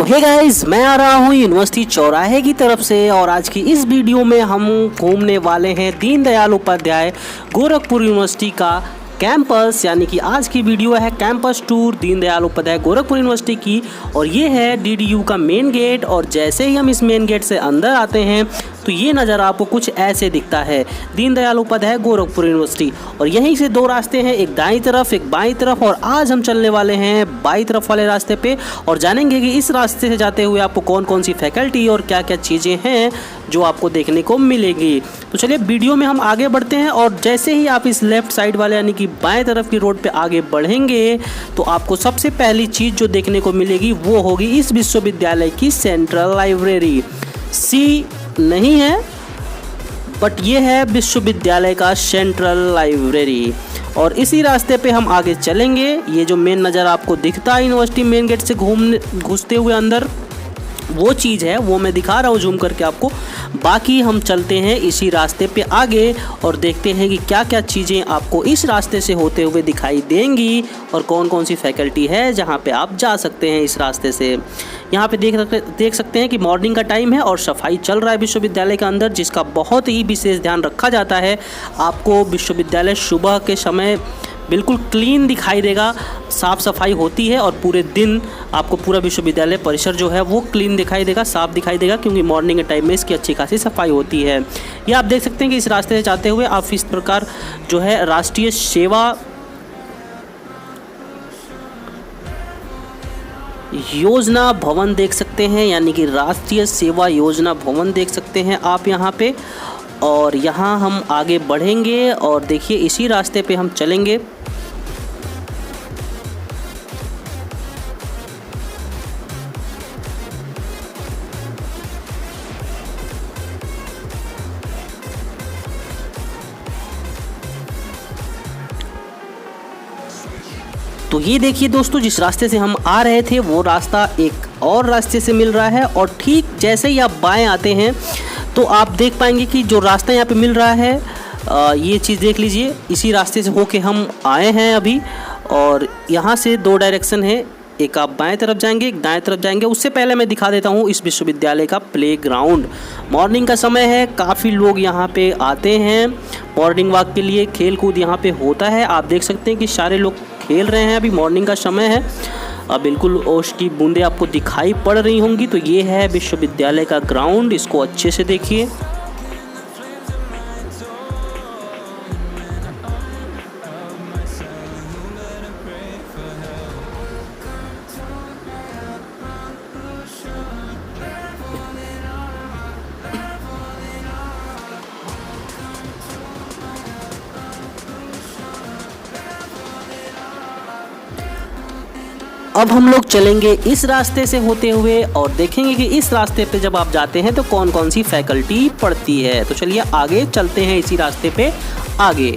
Hey guys, मैं आ रहा हूँ यूनिवर्सिटी चौराहे की तरफ से और आज की इस वीडियो में हम घूमने वाले हैं दीनदयाल उपाध्याय गोरखपुर यूनिवर्सिटी का कैंपस। यानी कि आज की वीडियो है campus tour Deendayal Upadhyay Gorakhpur university की और ये है डीडीयू का मेन गेट। और जैसे ही हम इस मेन गेट से अंदर आते हैं तो ये नज़र आपको कुछ ऐसे दिखता है, दीनदयाल उपाध्याय गोरखपुर यूनिवर्सिटी। और यहीं से दो रास्ते हैं, एक दाईं तरफ एक बाईं तरफ, और आज हम चलने वाले हैं बाईं तरफ वाले रास्ते पे और जानेंगे कि इस रास्ते से जाते हुए आपको कौन कौन सी फैकल्टी और क्या क्या चीज़ें हैं जो आपको देखने को मिलेगी। तो चलिए वीडियो में हम आगे बढ़ते हैं और जैसे ही आप इस लेफ़्ट साइड वाले यानी कि बाएं तरफ की रोड पे आगे बढ़ेंगे तो आपको सबसे पहली चीज़ जो देखने को मिलेगी वो होगी इस विश्वविद्यालय की सेंट्रल लाइब्रेरी। सी नहीं है बट ये है विश्वविद्यालय का सेंट्रल लाइब्रेरी। और इसी रास्ते पे हम आगे चलेंगे। ये जो मेन नज़र आपको दिखता है यूनिवर्सिटी मेन गेट से घुसते हुए अंदर, वो चीज़ है वो मैं दिखा रहा हूँ जूम करके आपको। बाकी हम चलते हैं इसी रास्ते पे आगे और देखते हैं कि क्या क्या चीज़ें आपको इस रास्ते से होते हुए दिखाई देंगी और कौन कौन सी फैकल्टी है जहाँ पे आप जा सकते हैं इस रास्ते से। यहाँ पे देख सकते हैं कि मॉर्निंग का टाइम है और सफाई चल रहा है विश्वविद्यालय के अंदर, जिसका बहुत ही विशेष ध्यान रखा जाता है। आपको विश्वविद्यालय सुबह के समय बिल्कुल क्लीन दिखाई देगा, साफ़ सफाई होती है और पूरे दिन आपको पूरा विश्वविद्यालय परिसर जो है वो क्लीन दिखाई देगा, साफ़ दिखाई देगा, क्योंकि मॉर्निंग के टाइम में इसकी अच्छी खासी सफाई होती है। ये आप देख सकते हैं कि इस रास्ते से जाते हुए आप इस प्रकार जो है राष्ट्रीय सेवा योजना भवन देख सकते हैं, यानी कि राष्ट्रीय सेवा योजना भवन देख सकते हैं आप यहाँ पे। और यहाँ हम आगे बढ़ेंगे और देखिए इसी रास्ते पे हम चलेंगे। तो ये देखिए दोस्तों, जिस रास्ते से हम आ रहे थे वो रास्ता एक और रास्ते से मिल रहा है और ठीक जैसे ही आप बाएं आते हैं तो आप देख पाएंगे कि जो रास्ता यहाँ पे मिल रहा है ये चीज़ देख लीजिए। इसी रास्ते से होके हम आए हैं अभी और यहाँ से दो डायरेक्शन है, एक आप बाएं तरफ जाएंगे एक दाएं तरफ जाएंगे। उससे पहले मैं दिखा देता हूँ इस विश्वविद्यालय का प्लेग्राउंड। मॉर्निंग का समय है, काफ़ी लोग यहाँ पे आते हैं मॉर्निंग वॉक के लिए, खेल कूद यहाँ पे होता है। आप देख सकते हैं कि सारे लोग खेल रहे हैं, अभी मॉर्निंग का समय है। बिल्कुल ओश की बूंदें आपको दिखाई पड़ रही होंगी। तो ये है विश्वविद्यालय का ग्राउंड, इसको अच्छे से देखिए। अब हम लोग चलेंगे इस रास्ते से होते हुए और देखेंगे कि इस रास्ते पे जब आप जाते हैं तो कौन कौन सी फैकल्टी पढ़ती है। तो चलिए आगे चलते हैं इसी रास्ते पे आगे।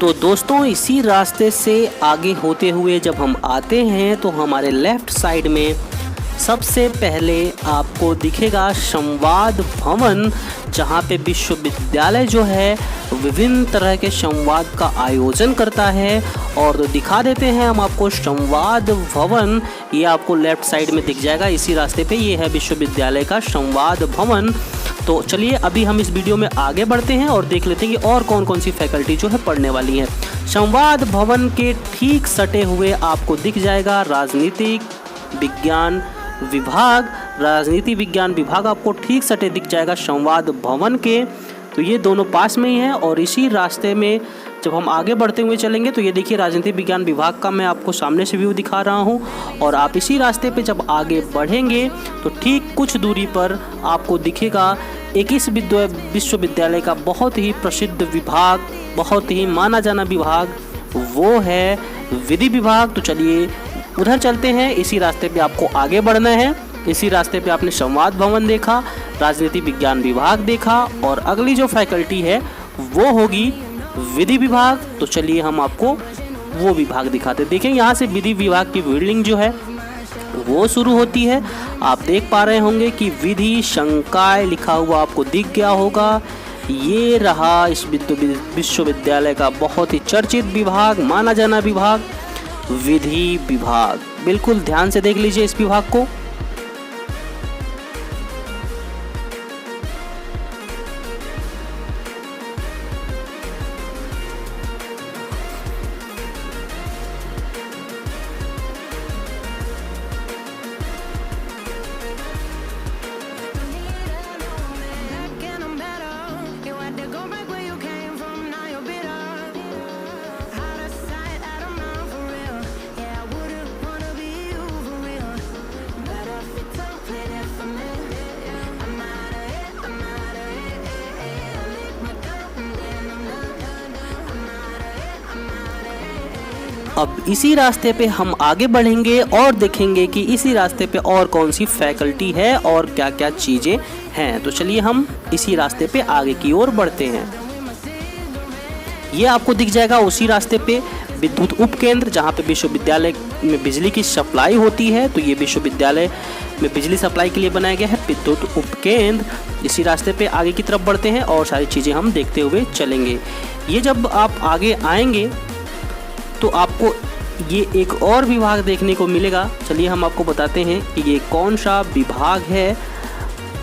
तो दोस्तों इसी रास्ते से आगे होते हुए जब हम आते हैं तो हमारे लेफ़्ट साइड में सबसे पहले आपको दिखेगा संवाद भवन, जहाँ पे विश्वविद्यालय जो है विभिन्न तरह के संवाद का आयोजन करता है। और दिखा देते हैं हम आपको संवाद भवन, ये आपको लेफ़्ट साइड में दिख जाएगा इसी रास्ते पे। ये है विश्वविद्यालय का संवाद भवन। तो चलिए अभी हम इस वीडियो में आगे बढ़ते हैं और देख लेते हैं कि और कौन कौन सी फैकल्टी जो है पढ़ने वाली है। संवाद भवन के ठीक सटे हुए आपको दिख जाएगा राजनीतिक विज्ञान विभाग, राजनीति विज्ञान विभाग आपको ठीक सटे दिख जाएगा संवाद भवन के। तो ये दोनों पास में ही हैं और इसी रास्ते में जब हम आगे बढ़ते हुए चलेंगे तो ये देखिए राजनीति विज्ञान विभाग का मैं आपको सामने से व्यू दिखा रहा हूँ। और आप इसी रास्ते पे जब आगे बढ़ेंगे तो ठीक कुछ दूरी पर आपको दिखेगा एक इस विश्वविद्यालय का बहुत ही प्रसिद्ध विभाग, बहुत ही माना जाना विभाग, वो है विधि विभाग। तो चलिए उधर चलते हैं। इसी रास्ते पे आपको आगे बढ़ना है। इसी रास्ते पे आपने संवाद भवन देखा, राजनीति विज्ञान विभाग देखा और अगली जो फैकल्टी है वो होगी विधि विभाग। तो चलिए हम आपको वो विभाग दिखाते। देखें यहाँ से विधि विभाग की बिल्डिंग जो है वो शुरू होती है। आप देख पा रहे होंगे कि विधि संकाय लिखा हुआ आपको दिख गया होगा। ये रहा इस विश्वविद्यालय का बहुत ही चर्चित विभाग, माना जाना विभाग, विधि विभाग। बिल्कुल ध्यान से देख लीजिए इस विभाग को। अब इसी रास्ते पे हम आगे बढ़ेंगे और देखेंगे कि इसी रास्ते पे और कौन सी फैकल्टी है और क्या क्या चीज़ें हैं। तो चलिए हम इसी रास्ते पे आगे की ओर बढ़ते हैं। ये आपको दिख जाएगा उसी रास्ते पे विद्युत उपकेंद्र, जहाँ पे विश्वविद्यालय में बिजली की सप्लाई होती है। तो ये विश्वविद्यालय में बिजली सप्लाई के लिए बनाया गया है विद्युत उपकेंद्र। इसी रास्ते पे आगे की तरफ बढ़ते हैं और सारी चीज़ें हम देखते हुए चलेंगे। ये जब आप आगे आएंगे तो आपको ये एक और विभाग देखने को मिलेगा। चलिए हम आपको बताते हैं कि ये कौन सा विभाग है।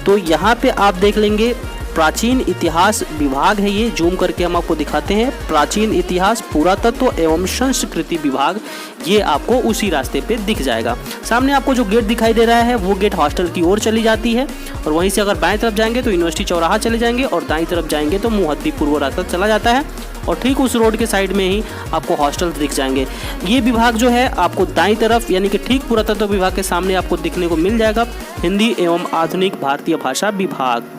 तो यहाँ पे आप देख लेंगे प्राचीन इतिहास विभाग है। ये जूम करके हम आपको दिखाते हैं। प्राचीन इतिहास, पुरातत्व एवं संस्कृति विभाग, ये आपको उसी रास्ते पे दिख जाएगा। सामने आपको जो गेट दिखाई दे रहा है वो गेट हॉस्टल की ओर चली जाती है और वहीं से अगर बाएं तरफ जाएंगे तो यूनिवर्सिटी चौराहा चले जाएंगे और दाईं तरफ जाएंगे तो मुहद्दीपुर वो रास्ता चला जाता है और ठीक उस रोड के साइड में ही आपको हॉस्टल दिख जाएंगे। ये विभाग जो है आपको दाईं तरफ यानी कि ठीक पुरातत्व विभाग के सामने आपको दिखने को मिल जाएगा, हिंदी एवं आधुनिक भारतीय भाषा विभाग।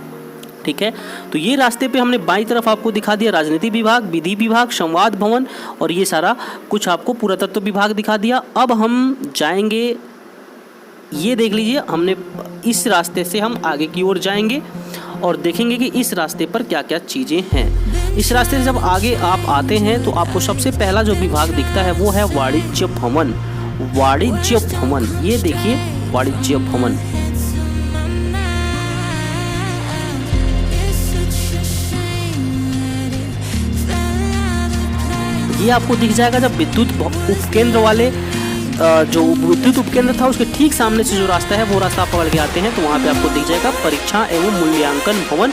ठीक है, तो ये रास्ते पे हमने बाईं तरफ आपको दिखा दिया राजनीति विभाग, विधि विभाग, संवाद भवन और ये सारा कुछ आपको पुरातत्व विभाग दिखा दिया। अब हम जाएंगे, ये देख लीजिए, हमने इस रास्ते से हम आगे की ओर जाएंगे और देखेंगे कि इस रास्ते पर क्या क्या चीज़ें हैं। इस रास्ते से जब आगे आप आते हैं तो आपको सबसे पहला जो विभाग दिखता है वो है वाणिज्य भवन। वाणिज्य भवन, ये देखिए वाणिज्य भवन। ये आपको दिख जाएगा जब विद्युत उपकेंद्र वाले जो विद्युत उपकेंद्र था उसके ठीक सामने से जो रास्ता है वो रास्ता आप पकड़ के आते हैं तो वहाँ पे आपको दिख जाएगा परीक्षा एवं मूल्यांकन भवन,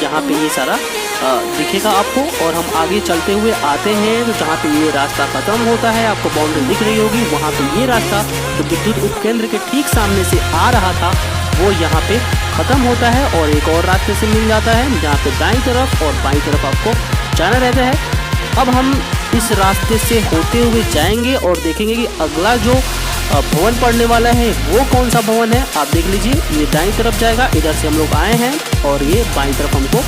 जहाँ पे ये सारा दिखेगा आपको। और हम आगे चलते हुए आते हैं तो जहाँ पे ये रास्ता खत्म होता है, आपको बाउंड्री दिख रही होगी, वहाँ पे ये रास्ता जो विद्युत उपकेंद्र के ठीक सामने से आ रहा था वो यहाँ पे खत्म होता है और एक और रास्ते से मिल जाता है जहाँ पे दाईं तरफ और बाईं तरफ आपको जाना रहता है। अब हम इस रास्ते से होते हुए जाएंगे और देखेंगे कि अगला जो भवन पड़ने वाला है वो कौन सा भवन है। आप देख लीजिए, ये दाईं तरफ जाएगा, इधर से हम लोग आए हैं और ये बाईं तरफ हमको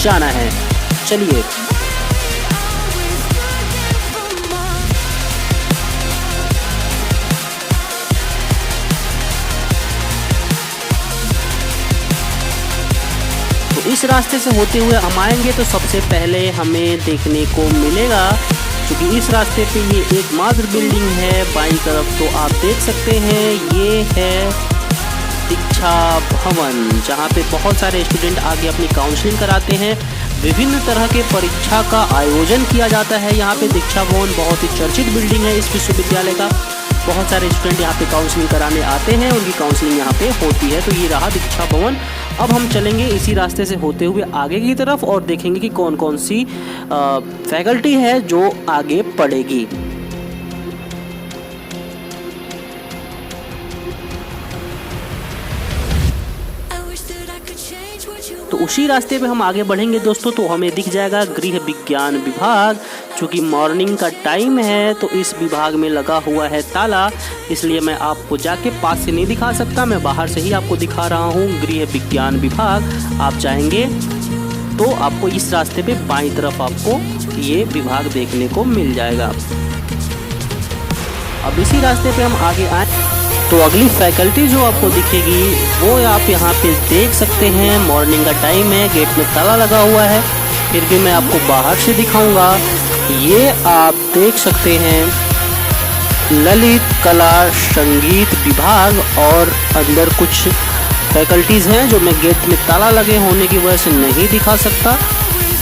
जाना है। चलिए इस रास्ते से होते हुए हम आएंगे तो सबसे पहले हमें देखने को मिलेगा, क्योंकि इस रास्ते पे ये एकमात्र बिल्डिंग है बाईं तरफ, तो आप देख सकते हैं ये है दीक्षा भवन, जहाँ पे बहुत सारे स्टूडेंट आगे अपनी काउंसलिंग कराते हैं। विभिन्न तरह के परीक्षा का आयोजन किया जाता है यहाँ पे। दीक्षा भवन बहुत ही चर्चित बिल्डिंग है इस विश्वविद्यालय का। बहुत सारे स्टूडेंट यहाँ पे काउंसलिंग कराने आते हैं, उनकी काउंसलिंग यहाँ पे होती है। तो ये रहा दीक्षा भवन। अब हम चलेंगे इसी रास्ते से होते हुए आगे की तरफ और देखेंगे कि कौन कौन सी फैकल्टी है जो आगे पढ़ेगी। तो उसी रास्ते पे हम आगे बढ़ेंगे दोस्तों, तो हमें दिख जाएगा गृह विज्ञान विभाग। चूँकि मॉर्निंग का टाइम है तो इस विभाग में लगा हुआ है ताला, इसलिए मैं आपको जाके पास से नहीं दिखा सकता, मैं बाहर से ही आपको दिखा रहा हूँ गृह विज्ञान विभाग। आप चाहेंगे तो आपको इस रास्ते पे बाईं तरफ आपको ये विभाग देखने को मिल जाएगा। अब इसी रास्ते पे हम आगे आए तो अगली फैकल्टी जो आपको दिखेगी वो आप यहाँ पे देख सकते हैं। मॉर्निंग का टाइम है, गेट में ताला लगा हुआ है, फिर भी मैं आपको बाहर से दिखाऊंगा। ये आप देख सकते हैं ललित कला संगीत विभाग, और अंदर कुछ फैकल्टीज़ हैं जो मैं गेट में ताला लगे होने की वजह से नहीं दिखा सकता।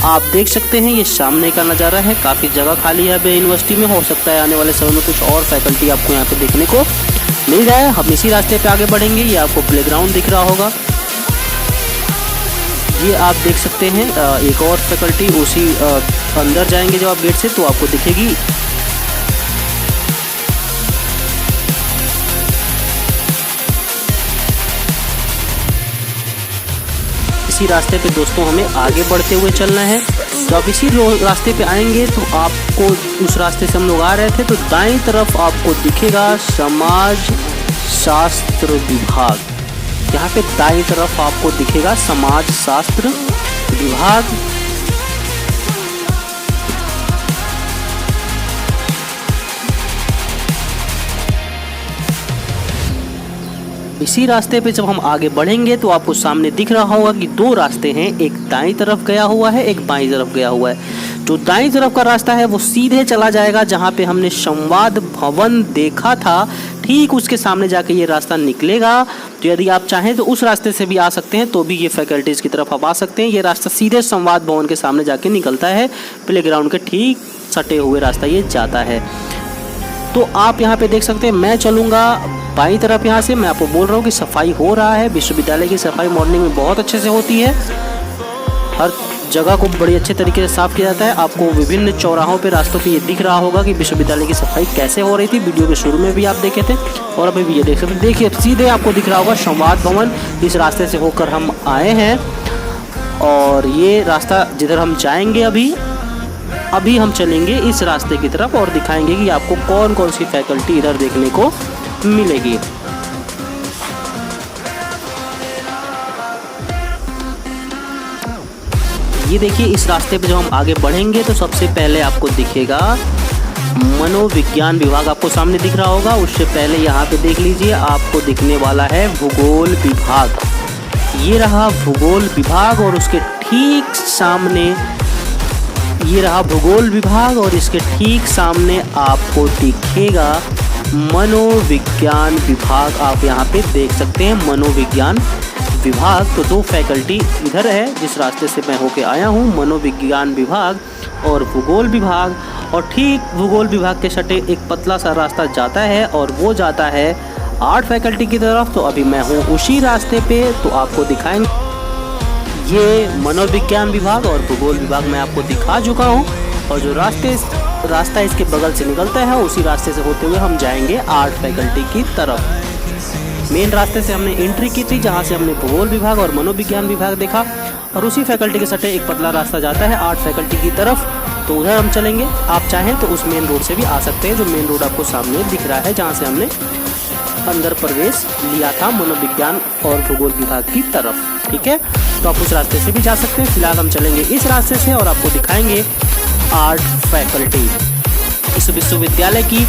आप देख सकते हैं ये सामने का नज़ारा है, काफ़ी जगह खाली है अभी यूनिवर्सिटी में। हो सकता है आने वाले समय में कुछ और फैकल्टी आपको यहाँ पे देखने को मिल जाए। हम इसी रास्ते पे आगे बढ़ेंगे। ये आपको प्लेग्राउंड दिख रहा होगा, ये आप देख सकते हैं एक और फैकल्टी उसी अंदर जाएंगे जब आप गेट से तो आपको दिखेगी। इसी रास्ते पे दोस्तों हमें आगे बढ़ते हुए चलना है। तो आप इसी रास्ते पे आएंगे तो आपको उस रास्ते से हम लोग आ रहे थे, तो दाईं तरफ आपको दिखेगा समाज शास्त्र विभाग। यहाँ पे दाईं तरफ आपको दिखेगा समाज शास्त्र विभाग। इसी रास्ते पे जब हम आगे बढ़ेंगे तो आपको सामने दिख रहा होगा कि दो रास्ते हैं, एक दाईं तरफ गया हुआ है, एक बाईं तरफ गया हुआ है। जो दाईं तरफ का रास्ता है वो सीधे चला जाएगा जहाँ पे हमने संवाद भवन देखा था, ठीक उसके सामने जाके ये रास्ता निकलेगा। तो यदि आप चाहें तो उस रास्ते से भी आ सकते हैं, तो भी ये फैकल्टीज़ की तरफ आप आ सकते हैं। ये रास्ता सीधे संवाद भवन के सामने जाके निकलता है, प्लेग्राउंड के ठीक सटे हुए रास्ता ये जाता है। तो आप यहाँ पे देख सकते हैं मैं चलूँगा बाईं तरफ। यहाँ से मैं आपको बोल रहा हूँ कि सफाई हो रहा है। विश्वविद्यालय की सफाई मॉर्निंग में बहुत अच्छे से होती है, हर जगह को बड़ी अच्छे तरीके से साफ़ किया जाता है। आपको विभिन्न चौराहों पे रास्तों पे ये दिख रहा होगा कि विश्वविद्यालय की सफाई कैसे हो रही थी। वीडियो के शुरू में भी आप देखे थे और अभी भी ये देख सकते हैं। देखिए सीधे आपको दिख रहा होगा संवाद भवन, इस रास्ते से होकर हम आए हैं और ये रास्ता जिधर हम जाएंगे अभी हम चलेंगे इस रास्ते की तरफ और दिखाएंगे कि आपको कौन कौन सी फैकल्टी इधर देखने को मिलेगी। ये देखिए इस रास्ते पे जब हम आगे बढ़ेंगे तो सबसे पहले आपको दिखेगा मनोविज्ञान विभाग, आपको सामने दिख रहा होगा। उससे पहले यहाँ पे देख लीजिए आपको दिखने वाला है भूगोल विभाग। ये रहा भूगोल विभाग और उसके ठीक सामने ये रहा भूगोल विभाग और इसके ठीक सामने आपको दिखेगा मनोविज्ञान विभाग। आप यहाँ पे देख सकते हैं मनोविज्ञान विभाग। तो दो फैकल्टी इधर है जिस रास्ते से मैं होके आया हूँ, मनोविज्ञान विभाग और भूगोल विभाग। और ठीक भूगोल विभाग के सटे एक पतला सा रास्ता जाता है और वो जाता है आर्ट फैकल्टी की तरफ। तो अभी मैं हूँ उसी रास्ते पे, तो आपको दिखाएंगे। ये मनोविज्ञान विभाग और भूगोल विभाग मैं आपको दिखा चुका हूँ और जो रास्ता इसके बगल से निकलता है उसी रास्ते से होते हुए हम जाएंगे आर्ट फैकल्टी की तरफ। मेन रास्ते से हमने एंट्री की थी जहाँ से हमने भूगोल विभाग और मनोविज्ञान विभाग देखा और उसी फैकल्टी के सटे एक पतला रास्ता जाता है आर्ट फैकल्टी की तरफ, तो उधर हम चलेंगे। आप चाहें तो उस मेन रोड से भी आ सकते हैं, जो मेन रोड आपको सामने दिख रहा है जहाँ से हमने अंदर प्रवेश लिया था मनोविज्ञान और भूगोल विभाग की तरफ। ठीक है, तो आप उस रास्ते से भी जा सकते हैं। फिलहाल हम चलेंगे इस रास्ते से और आपको दिखाएंगे आर्ट फैकल्टी। इस विश्वविद्यालय की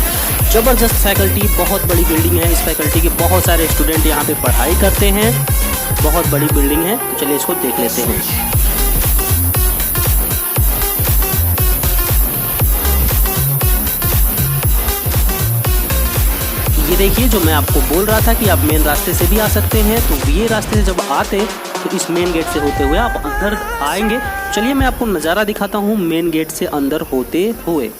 ज़बरदस्त फैकल्टी, बहुत बड़ी बिल्डिंग है। इस फैकल्टी के बहुत सारे स्टूडेंट यहाँ पे पढ़ाई करते हैं, बहुत बड़ी बिल्डिंग है। तो चलिए इसको देख लेते हैं। ये देखिए जो मैं आपको बोल रहा था कि आप मेन रास्ते से भी आ सकते हैं, तो ये रास्ते से जब आते तो इस मेन गेट से होते हुए आप अंदर आएंगे। चलिए मैं आपको नज़ारा दिखाता हूँ मेन गेट से अंदर होते हुए।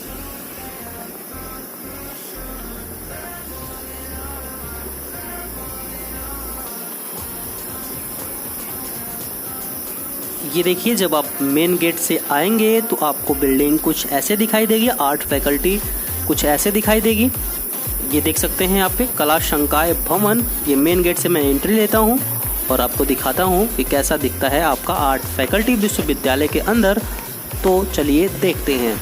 ये देखिए जब आप मेन गेट से आएंगे तो आपको बिल्डिंग कुछ ऐसे दिखाई देगी, आर्ट फैकल्टी कुछ ऐसे दिखाई देगी। ये देख सकते हैं यहाँ पे कला संकाय भवन। ये मेन गेट से मैं एंट्री लेता हूँ और आपको दिखाता हूँ कि कैसा दिखता है आपका आर्ट फैकल्टी विश्वविद्यालय के अंदर। तो चलिए देखते हैं।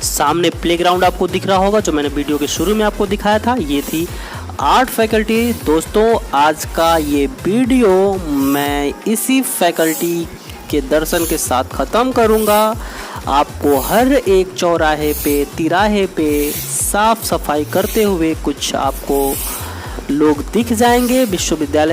सामने प्लेग्राउंड आपको दिख रहा होगा, जो मैंने वीडियो के शुरू में आपको दिखाया था। ये थी आर्ट फैकल्टी। दोस्तों, आज का ये वीडियो मैं इसी फैकल्टी के दर्शन के साथ ख़त्म करूँगा। आपको हर एक चौराहे पे, तिराहे पे साफ सफाई करते हुए कुछ आपको लोग दिख जाएंगे विश्वविद्यालय